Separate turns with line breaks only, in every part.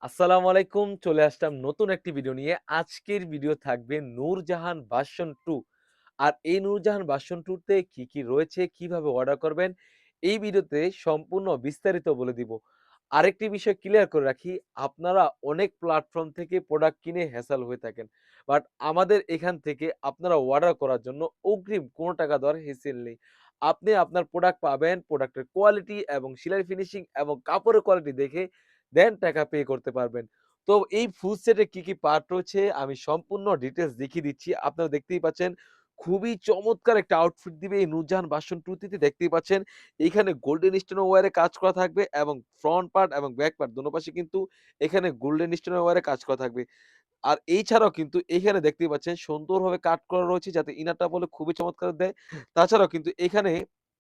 আসসালামু আলাইকুম। চলে আসলাম নতুন একটি ভিডিও নিয়ে। আজকের ভিডিও থাকবে নূরজাহান ভার্সন 2। আর এই নূরজাহান ভার্সন 2 তে কি রয়েছে, কিভাবে অর্ডার করবেন, এই ভিডিওতে সম্পূর্ণ বিস্তারিত বলে দিব। আরেকটি বিষয় ক্লিয়ার করে রাখি, আপনারা অনেক প্ল্যাটফর্ম থেকে প্রোডাক্ট কিনে হ্যাসেল হয়ে থাকেন। বাট আমাদের এখান থেকে আপনারা অর্ডার করার জন্য অগ্রিম কোনো টাকা দেওয়ার হেসেল নেই। আপনি আপনার প্রোডাক্ট পাবেন, প্রোডাক্টের কোয়ালিটি এবং সেলাই ফিনিশিং এবং কাপড়ের কোয়ালিটি দেখে দেন টাকা পে করতে পারবেন। তো এই ফুল সেটে কি পার্ট রয়েছে আমি সম্পূর্ণ ডিটেইলস দেখিয়ে দিচ্ছি। আপনারা দেখতেই পাচ্ছেন খুবই চমৎকার একটা আউটফিট দিবে এই নূরজাহান ভার্সন 2 টিতে দেখতেই পাচ্ছেন। এইখানে গোল্ডেন স্টোন ওয়্যারে কাজ করা থাকবে এবং ফ্রন্ট পার্ট এবং ব্যাক পার্ট দোনো পাশে কিন্তু এখানে গোল্ডেন স্টোন ওয়্যারে কাজ করা থাকবে। আর এই ছাড়াও কিন্তু এইখানে দেখতেই পাচ্ছেন সুন্দরভাবে কাট করা রয়েছে যাতে ইনারটা বলে খুবই চমৎকার দেয়। তাছাড়াও কিন্তু এখানে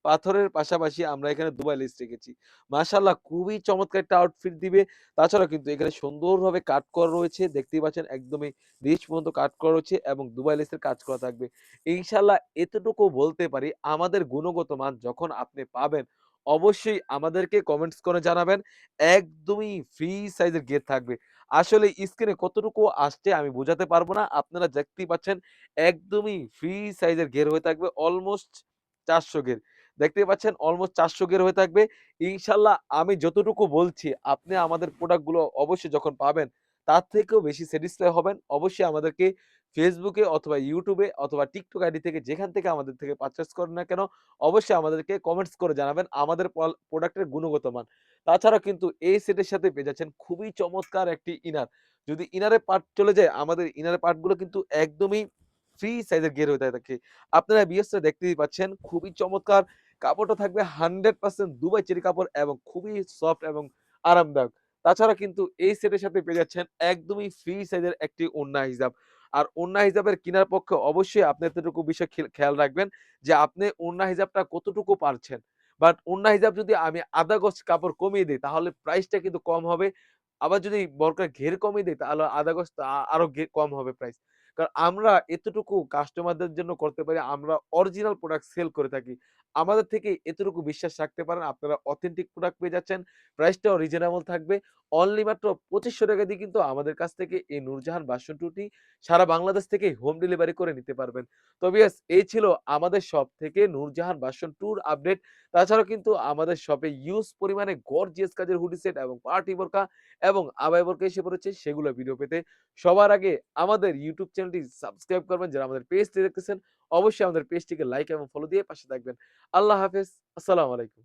পাথরের পাশাপাশি আমরা এখানে দুবাই লেস রেখেছি। মাশাআল্লাহ খুবই চমৎকার একটা আউটফিট দিবে। তাছাড়াও কিন্তু এখানে সুন্দরভাবে কাট করা রয়েছে। দেখতেই পাচ্ছেন একদমই নিচ পর্যন্ত কাট করা রয়েছে এবং দুবাই লেসের কাজ করা থাকবে। ইনশাআল্লাহ এতটুকু বলতে পারি আমাদের গুণগত মান যখন আপনি পাবেন অবশ্যই আমাদেরকে কমেন্টস করে জানাবেন। একদমই ফ্রি সাইজের গের থাকবে। আসলে স্ক্রিনে কতটুকু আসছে আমি বোঝাতে পারব না। আপনারা দেখতেই পাচ্ছেন একদমই ফ্রি সাইজের ঘের হয়ে থাকবে অলমোস্ট ৪০০ ঘের। দেখতেই পাচ্ছেন অলমোস্ট ৪০০ ঘের হয়ে থাকবে। ইনশাআল্লাহ আমি যতটুকু বলছি আপনি আমাদের প্রোডাক্ট গুলো অবশ্যই যখন পাবেন তার থেকেও বেশি স্যাটিসফাই হবেন। অবশ্যই আমাদেরকে Facebook এ অথবা YouTube এ অথবা TikTok আইডি থেকে যেখান থেকে আমাদের থেকে পারচেজ করেন না কেন অবশ্যই আমাদেরকে কমেন্টস করে জানাবেন আমাদের প্রোডাক্টের গুণগত মান। তাছাড়া কিন্তু এই সেটের সাথে পেয়ে যাচ্ছেন খুবই চমৎকার একটি ইনার। যদি ইনারের পার্ট চলে যায়, আমাদের ইনারের পার্ট গুলো কিন্তু একদমই ফ্রি সাইজের গের হয়ে থাকে। আপনারা ভিউয়ার্সরা দেখতেই পাচ্ছেন খুবই চমৎকার কাপড়টা থাকবে 100% দুবাই চেরি কাপড় এবং খুবই সফট এবং আরামদায়ক। তাছাড়া কিন্তু এই সেটের সাথে পেয়ে যাচ্ছেন একদমই ফ্রি সাইজের একটি ওড়না হিজাব। আর ওড়না হিজাবের কিনার পক্ষে অবশ্যই আপনি এতটুকু বিষয় খেয়াল রাখবেন যে আপনি ওড়না হিজাবটা কতটুকু পারছেন। বাট ওড়না হিজাব যদি আমি আধা গজ কাপড় কমিয়ে দেই তাহলে প্রাইসটা কিন্তু কম হবে। আবার যদি বরকার ঘের কমিয়ে দেই তাহলে আধা গজ আরো কম হবে প্রাইস। কারণ আমরা এতটুকু কাস্টমারদের জন্য করতে পারি আমরা অরিজিনাল প্রোডাক্ট সেল করে থাকি। আমাদের থেকে এতটুকু বিশ্বাস রাখতে পারেন আপনারা অথেন্টিক প্রোডাক্ট পেয়ে যাচ্ছেন। প্রাইসটাও রিজনেবল থাকবে। অনলি মাত্র ৳২৫০০ দিয়ে কিন্তু আমাদের কাছ থেকে এই নূরজাহান ভার্সন 2 টি সারা বাংলাদেশ থেকেই হোম ডেলিভারি করে নিতে পারবেন। তো ভিউয়ার্স এই ছিল আমাদের শপ থেকে নূরজাহান ভার্সন 2 র আপডেট। তাছাড়াও কিন্তু আমাদের শপে হিউজ পরিমাণে গর্জিয়াস কাজের হুডি সেট এবং পার্টি বোরকা এবং আবায়া বোরকা এসে পড়েছে সেগুলো ভিডিও পেতে সবার আগে আমাদের ইউটিউব চ্যানেলটি সাবস্ক্রাইব করবেন। যারা আমাদের পেজটি দেখতেছেন অবশ্যই আমাদের পেজটিকে লাইক এবং ফলো দিয়ে পাশে থাকবেন। আল্লাহ হাফেজ। আসসালামু আলাইকুম।